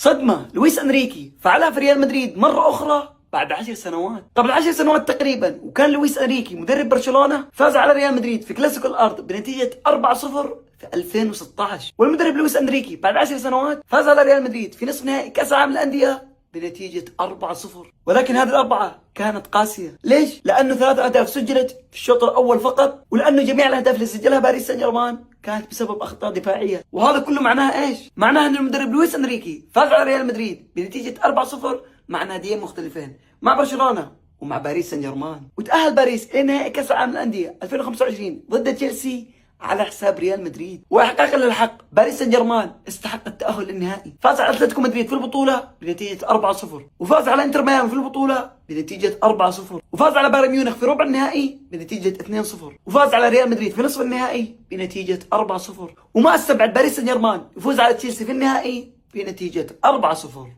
صدمة لويس أنريكي فعلها في ريال مدريد مرة أخرى بعد 10 سنوات. قبل 10 سنوات تقريبا وكان لويس أنريكي مدرب برشلونة، فاز على ريال مدريد في كلاسيكو الأرض بنتيجة 4-0 في 2016. والمدرب لويس أنريكي بعد 10 سنوات فاز على ريال مدريد في نصف نهائي كأس العالم للأندية بنتيجة 4-0. ولكن هذه الأربعة كانت قاسية. ليش؟ لأنه 3 أهداف سجلت في الشوط الأول فقط، ولأنه جميع الأهداف اللي سجلها باريس سان جيرمان كانت بسبب أخطاء دفاعية. وهذا كله معناها إيش؟ معناها أن المدرب لويس أنريكي فاز على ريال مدريد بنتيجة 4-0 مع ناديين مختلفين، مع برشلونة ومع باريس سان جيرمان. وتأهل باريس إلى نهائي كأس العالم للأندية 2025 ضد تشيلسي على حساب ريال مدريد. واحقاقا للحق باريس سان جيرمان استحق التأهل للنهائي. فاز على اتلتيكو مدريد في البطولة بنتيجة 4-0، وفاز على انتر ميامي في البطولة بنتيجة 4-0، وفاز على بايرن ميونخ في ربع النهائي بنتيجة 2-0، وفاز على ريال مدريد في نصف النهائي بنتيجة 4-0. وما استبعد باريس سان جيرمان يفوز على تشيلسي في النهائي بنتيجة 4-0.